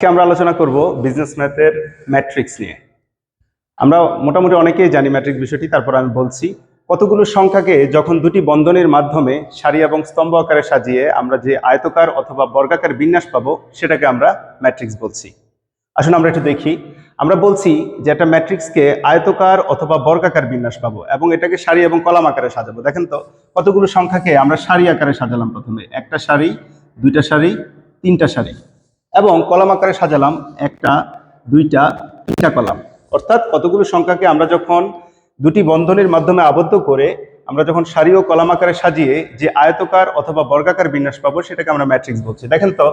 আজকে আমরা আলোচনা করব বিজনেস ম্যাথের ম্যাট্রিক্স নিয়ে। আমরা মোটামুটি অনেকেই জানি ম্যাট্রিক্স বিষয়টি, তারপর আমি বলছি কতগুলো সংখ্যাকে যখন দুটি বন্ধনীর মাধ্যমে সারি এবং স্তম্ভ আকারে সাজিয়ে আমরা যে আয়তকার অথবা বর্গাকার বিন্যাস পাবো সেটাকে আমরা ম্যাট্রিক্স বলছি। আসুন আমরা একটু দেখি। আমরা বলছি যে একটা ম্যাট্রিক্সকে আয়তকার অথবা বর্গাকার বিন্যাস পাবো এবং এটাকে সারি এবং কলাম আকারে সাজাবো। দেখেন তো কতগুলো সংখ্যাকে আমরা সারি আকারে সাজালাম। প্রথমে একটা সারি, দুইটা সারি, তিনটা সারি, এবং কলাম আকারে সাজালাম একটা, দুইটা, তিনটা কলাম। অর্থাৎ কতগুলো সংখ্যাকে আমরা যখন দুটি বন্ধনীর মাধ্যমে আবদ্ধ করে আমরা যখন সারি ও কলাম আকারে সাজিয়ে যে আয়তকার অথবা বর্গাকার বিন্যাস পাবো সেটাকে আমরা ম্যাট্রিক্স বলছি। দেখেন তো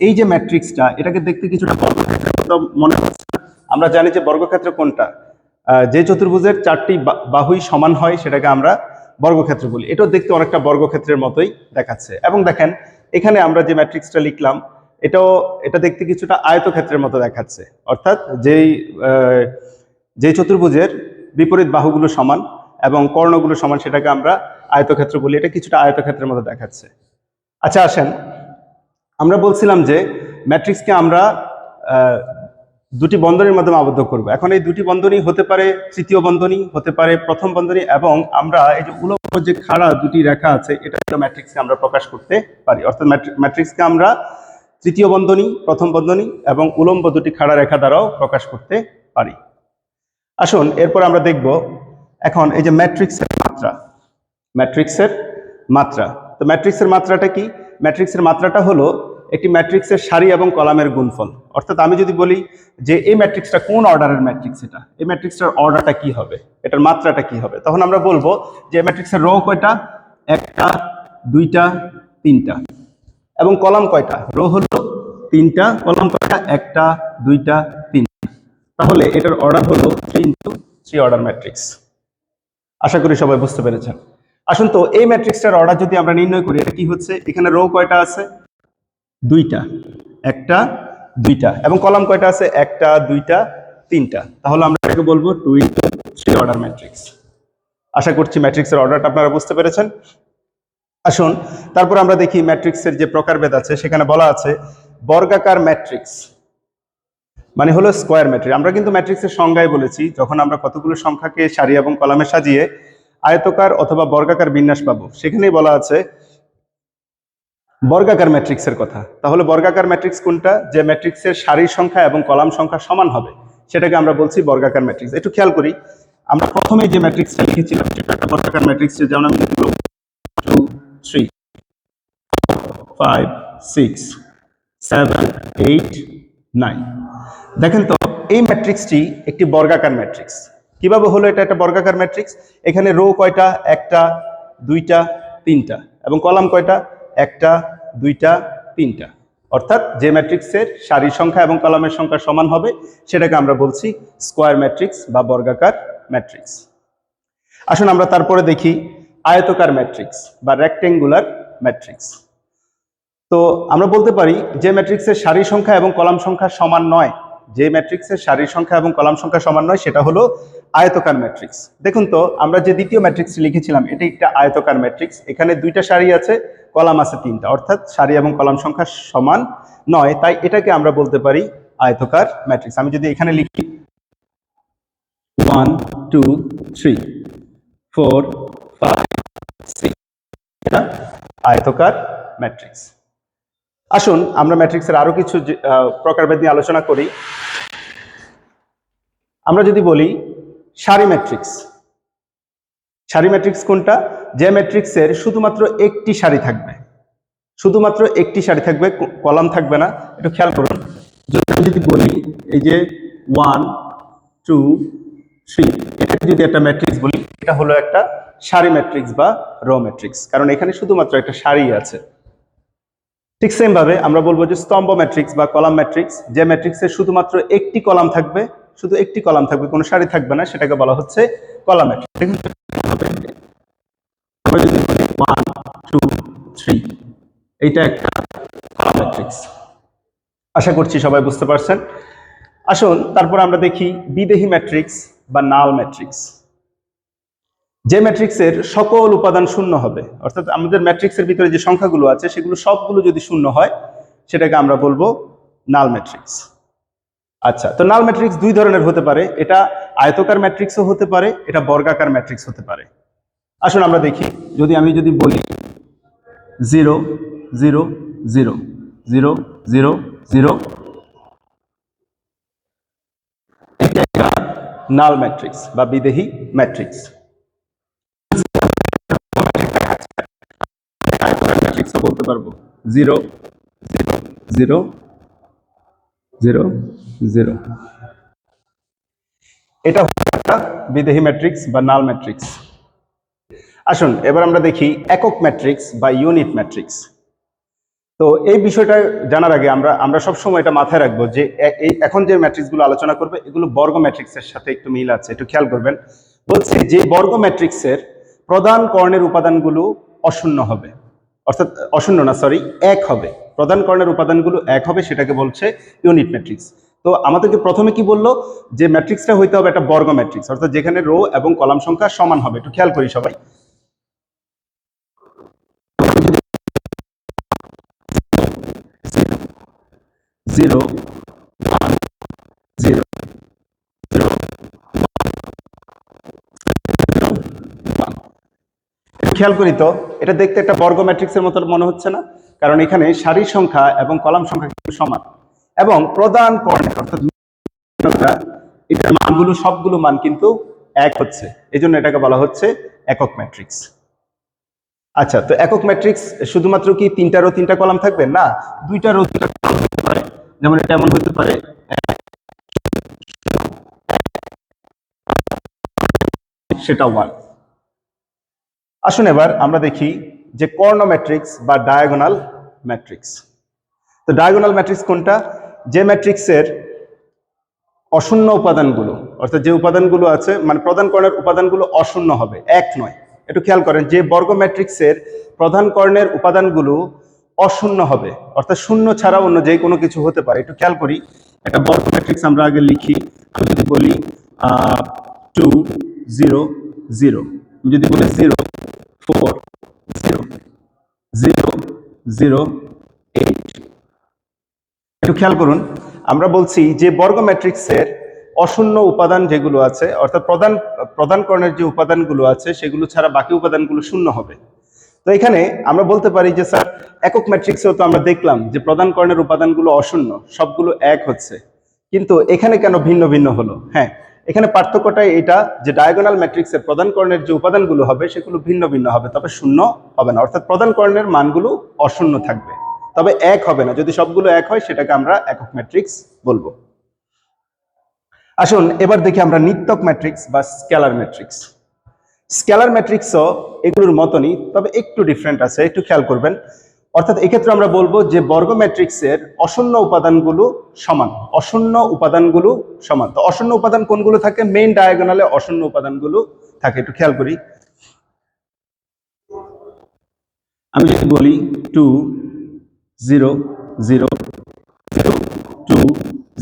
এই যে ম্যাট্রিক্সটা, এটাকে দেখতে কিছুটা বর্গক্ষেত্রের মতো মনে হচ্ছে। আমরা জানি যে বর্গক্ষেত্র কোনটা, যে চতুর্ভুজের চারটি বাহুই সমান হয় সেটাকে আমরা বর্গক্ষেত্র বলি। এটাও দেখতে অনেকটা বর্গক্ষেত্রের মতোই দেখাচ্ছে। এবং দেখেন এখানে আমরা যে ম্যাট্রিক্সটা লিখলাম এটা দেখতে কিছুটা আয়তক্ষেত্রের মতো দেখাচ্ছে। অর্থাৎ যেই চতুর্ভুজের বিপরীত বাহুগুলো সমান এবং কর্ণগুলো সমান সেটাকে আমরা আয়তক্ষেত্র বলি। এটা কিছুটা আয়তক্ষেত্রের মতো দেখাচ্ছে। আচ্ছা আসেন, আমরা বলছিলাম যে ম্যাট্রিক্সকে আমরা দুটি বন্ধনীর মাধ্যমে আবদ্ধ করব। এখন এই দুটি বন্ধনী হতে পারে তৃতীয় বন্ধনী, হতে পারে প্রথম বন্ধনী, এবং আমরা এই যে উলম্ব যে খাড়া দুটি রেখা আছে এটা ম্যাট্রিক্সকে আমরা প্রকাশ করতে পারি। অর্থাৎ ম্যাট্রিক্সকে আমরা তৃতীয় বন্ধনী, প্রথম বন্ধনী এবং উলম্ব দুটি খাড়া রেখা দ্বারাও প্রকাশ করতে পারি। আসুন এরপর আমরা দেখব এখন এই যে ম্যাট্রিক্সের মাত্রা। তো ম্যাট্রিক্সের মাত্রাটা কি? ম্যাট্রিক্সের মাত্রাটা হলো একটি ম্যাট্রিক্সের সারি এবং কলামের গুণফল। অর্থাৎ আমি যদি বলি যে এই ম্যাট্রিক্সটা কোন অর্ডারের ম্যাট্রিক্স, এই ম্যাট্রিক্সটার অর্ডারটা কি হবে, এটার মাত্রাটা কি হবে, তখন আমরা বলবো যে ম্যাট্রিক্সের রো কয়টা, একটা, দুইটা, তিনটা, এবং কলাম কয়টা, রো হলো তিনটা, কলাম কয়টা, একটা, দুইটা, তিনটা। তাহলে এটার অর্ডার হলো 3 অর্ডার ম্যাট্রিক্স। আশা করি সবাই বুঝতে পেরেছেন। আসুন তো এই ম্যাট্রিক্সটার অর্ডার যদি আমরা নির্ণয় করি, এটা কি হচ্ছে, এখানে রো কয়টা আছে, দুইটা, একটা, দুইটা, এবং কলাম কয়টা আছে, একটা, দুইটা, তিনটা। তাহলে আমরা এটাকে বলবো 2 × 3 অর্ডার ম্যাট্রিক্স। আশা করছি ম্যাট্রিক্সের অর্ডারটা আপনারা বুঝতে পেরেছেন। আসুন তারপর আমরা দেখি ম্যাট্রিক্সের যে প্রকারভেদ আছে। সেখানে বলা আছে বর্গাকার ম্যাট্রিক্স মানে হলো স্কোয়ার ম্যাট্রিক্স। আমরা কিন্তু ম্যাট্রিক্সের সংজ্ঞায় বলেছি যখন আমরা কতগুলো সংখ্যাকে সারি এবং কলামে সাজিয়ে আয়তকার অথবা বর্গাকার বিন্যাস পাবো, সেখানেই বলা আছে বর্গাকার ম্যাট্রিক্সের কথা। তাহলে বর্গাকার ম্যাট্রিক্স কোনটা? যে ম্যাট্রিক্সের সারির সংখ্যা এবং কলাম সংখ্যা সমান হবে সেটাকে আমরা বলছি বর্গাকার ম্যাট্রিক্স। একটু খেয়াল করি, আমরা প্রথমে যে ম্যাট্রিক্সটা লিখেছিলাম সেটা একটা বর্গাকার ম্যাট্রিক্স। যেমন আমি লিখব 2 3 5 6 7 8 9। দেখেন তো এই ম্যাট্রিক্সটি একটি বর্গাকার ম্যাট্রিক্স। কিভাবে হলো এটা একটা বর্গাকার ম্যাট্রিক্স? এখানে রো কয়টা, একটা, দুইটা, তিনটা, এবং কলাম কয়টা, একটা, দুইটা, তিনটা। অর্থাৎ যে ম্যাট্রিক্সের সারির সংখ্যা এবং কলামের সংখ্যা সমান হবে সেটাকে আমরা বলছি স্কোয়ার ম্যাট্রিক্স বা বর্গাকার ম্যাট্রিক্স। আসুন আমরা তারপরে দেখি আয়তকার ম্যাট্রিক্স বা রেক্টেঙ্গুলার ম্যাট্রিক্স। তো আমরা বলতে পারি যে ম্যাট্রিক্সের সারি সংখ্যা এবং কলাম সংখ্যা সমান নয়, যে ম্যাট্রিক্সের সারির সংখ্যা এবং কলাম সংখ্যা সমান নয় সেটা হলো আয়তকার ম্যাট্রিক্স। দেখুন তো আমরা যে দ্বিতীয় ম্যাট্রিক্সটি লিখেছিলাম এটা একটা আয়তকার ম্যাট্রিক্স। এখানে দুইটা সারি আছে, কলাম আছে তিনটা, অর্থাৎ সারি এবং কলাম সংখ্যা সমান নয়, তাই এটাকে আমরা বলতে পারি আয়তকার ম্যাট্রিক্স। আমি যদি এখানে লিখি 1 2 3 4 5 6, এটা আয়তকার ম্যাট্রিক্স। আসুন আমরা ম্যাট্রিক্সের আরো কিছু প্রকারভেদ নিয়ে আলোচনা করি। আমরা যদি বলি সারি ম্যাট্রিক্স। সারি ম্যাট্রিক্স কোনটা? যে ম্যাট্রিক্সের শুধুমাত্র একটি সারি থাকবে, শুধুমাত্র একটি সারি থাকবে, কলাম থাকবে না। একটু খেয়াল করুন, যদি বলি এই যে 1 2 3, এটাকে যদি একটা ম্যাট্রিক্স বলি, এটা হলো একটা সারি ম্যাট্রিক্স বা রো ম্যাট্রিক্স, কারণ এখানে শুধুমাত্র একটা সারি আছে। ঠিক সেম ভাবে আমরা বলবো যে স্তম্ভ ম্যাট্রিক্স বা কলাম ম্যাট্রিক্স। যে ম্যাট্রিক্সের শুধুমাত্র একটি কলাম থাকবে, শুধু একটি কলাম থাকবে, কোনো সারি থাকবে না, সেটাকে বলা হচ্ছে কলাম ম্যাট্রিক্স। 1 2 3, এইটা একটা কলাম ম্যাট্রিক্স। আশা করছি সবাই বুঝতে পারছেন। আসুন তারপর আমরা দেখি বিদেহী ম্যাট্রিক্স বা নাল ম্যাট্রিক্স। যে ম্যাট্রিক্সের সকল উপাদান শূন্য হবে, অর্থাৎ আমাদের ম্যাট্রিক্সের ভিতরে যে সংখ্যাগুলো আছে সেগুলো সবগুলো যদি শূন্য হয় সেটাকে আমরা বলবো নাল ম্যাট্রিক্স। আচ্ছা, তো নাল ম্যাট্রিক্স দুই ধরনের হতে পারে, এটা আয়তকার ম্যাট্রিক্সও হতে পারে, এটা বর্গাকার ম্যাট্রিক্স হতে পারে। আসুন আমরা দেখি, আমি যদি বলি 0 0 0 0 0 0, এটা একটা নাল ম্যাট্রিক্স বা বিদেহী ম্যাট্রিক্স। ম্যাট্রিক্সও বলতে পারবো 0 0 0 0, এটা একটা বিদেহী ম্যাট্রিক্স বা নাল ম্যাট্রিক্স। আসুন এবার আমরা দেখি একক ম্যাট্রিক্স বা ইউনিট ম্যাট্রিক্স। তো এই বিষয়টা জানার আগে আমরা সবসময় এটা মাথায় রাখবো যে এই এখন যে ম্যাট্রিক্সগুলো আলোচনা করবে এগুলো বর্গ ম্যাট্রিক্সের সাথে একটু মিল আছে, একটু খেয়াল করবেন। বলছে যে বর্গ ম্যাট্রিক্সের প্রধান কর্ণের উপাদানগুলো অশূন্য হবে, অর্থাৎ অশূন্য না, সরি, এক হবে। প্রধান কর্ণের উপাদানগুলো এক হবে, সেটাকে বলছে ইউনিট ম্যাট্রিক্স। তো আমাদেরকে প্রথমে কি বললো, যে ম্যাট্রিক্সটা হইতে হবে একটা বর্গ ম্যাট্রিক্স, অর্থাৎ যেখানে রো এবং কলাম সংখ্যা সমান হবে। একটু খেয়াল করি সবাই, 0 1 0 0 1। খেয়াল করি তো, এটা দেখতে একটা বর্গ ম্যাট্রিক্সের মতো মনে হচ্ছে না? কারণ এখানে সারির সংখ্যা এবং কলাম সংখ্যা কিন্তু সমান, এবং প্রধান কর্ণের অর্থাৎ এটার মানগুলো সবগুলো মান কিন্তু এক হচ্ছে, এই জন্য এটাকে বলা হচ্ছে একক ম্যাট্রিক্স। আচ্ছা, তো একক ম্যাট্রিক্স শুধুমাত্র কি তিনটা রো তিনটা কলাম থাকবে? না, দুইটা রো দুইটা কলাম হতে পারে। যেমন এটা এমন হতে পারে, সেটা 1। আসুন এবার আমরা দেখি যে কর্ণ ম্যাট্রিক্স বা ডায়াগোনাল ম্যাট্রিক্স। তো ডায়াগোনাল ম্যাট্রিক্স কোনটা? যে ম্যাট্রিক্সের অশূন্য উপাদানগুলো, অর্থাৎ যে উপাদানগুলো আছে মানে প্রধান কর্ণের উপাদানগুলো অশূন্য হবে, এক নয়। একটু খেয়াল করেন, যে বর্গ ম্যাট্রিক্সের প্রধান কর্ণের উপাদানগুলো অশূন্য হবে, অর্থাৎ শূন্য ছাড়া অন্য যে কোনো কিছু হতে পারে। একটু খেয়াল করি, একটা বর্গ ম্যাট্রিক্স আমরা আগে লিখি। আমি যদি বলি 2 0 0, আমি যদি বলি 0 4 0 0 0 8, একটু খেয়াল করুন, আমরা বলছি যে বর্গ ম্যাট্রিক্সের অশূন্য উপাদান যেগুলো আছে, অর্থাৎ প্রধান কর্ণের যে উপাদানগুলো আছে সেগুলো ছাড়া বাকি উপাদানগুলো শূন্য হবে। তো এখানে আমরা বলতে পারি যে স্যার একক ম্যাট্রিক্সেও তো আমরা দেখলাম যে প্রধান কর্ণের উপাদানগুলো অশূন্য, সবগুলো এক হচ্ছে, কিন্তু এখানে কেন ভিন্ন ভিন্ন হলো? হ্যাঁ, এখানে পার্থক্যটাই এটা যে ডায়াগোনাল ম্যাট্রিক্সের প্রধান কর্ণের যে উপাদানগুলো হবে সেগুলো ভিন্ন ভিন্ন হবে, তবে শূন্য হবে না, অর্থাৎ প্রধান কর্ণের মানগুলো অশূন্য থাকবে, তবে এক হবে না। যদি সবগুলো এক হয় সেটাকে আমরা একক ম্যাট্রিক্স বলবো। আসুন এবার দেখি আমরা নিত্যক ম্যাট্রিক্স বা স্কেলার ম্যাট্রিক্স। স্কেলার ম্যাট্রিক্সও এগুলোর মতনই, তবে একটু ডিফারেন্ট আছে, একটু খেয়াল করবেন। অর্থাৎ এক্ষেত্রে আমরা বলবো যে বর্গ ম্যাট্রিক্সের অশূন্য উপাদানগুলো সমান, অশূন্য উপাদানগুলো সমান। তো অশূন্য উপাদান কোনগুলো থাকে? মেইন ডায়াগোনালে অশূন্য উপাদানগুলো থাকে। একটু খেয়াল করি, আমি যদি বলি 2 0 0 0 2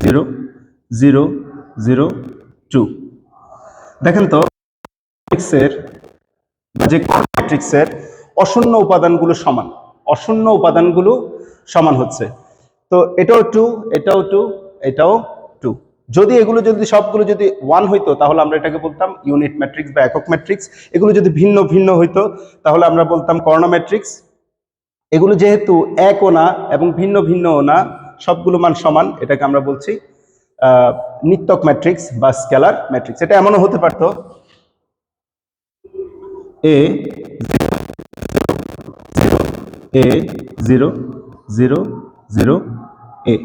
0 0 0 2, দেখেন তো ম্যাট্রিক্সের যে ম্যাট্রিক্সের অশূন্য উপাদানগুলো সমান, অশূন্য উপাদানগুলো সমান হচ্ছে। তো এটাও 2, এটাও 2, এটাও 2। যদি এগুলো যদি সবগুলো যদি 1 হইতো তাহলে আমরা এটাকে বলতাম ইউনিট ম্যাট্রিক্স বা একক ম্যাট্রিক্স। এগুলো যদি ভিন্ন ভিন্ন হইতো তাহলে আমরা বলতাম কর্ণ ম্যাট্রিক্স। এগুলো যেহেতু একও না এবং ভিন্ন ভিন্নও না, সবগুলো মান সমান, এটাকে আমরা বলছি নিত্যক ম্যাট্রিক্স বা স্কেলার ম্যাট্রিক্স। এটা এমনও হতে পারতো a 0 0 0 a।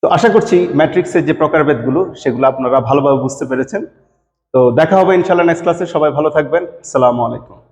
তো আশা করছি ম্যাট্রিক্সের যে প্রকারভেদগুলো সেগুলো আপনারা ভালোভাবে বুঝতে পেরেছেন। তো দেখা হবে ইনশাআল্লাহ নেক্সট ক্লাসে। সবাই ভালো থাকবেন। আসসালামু আলাইকুম।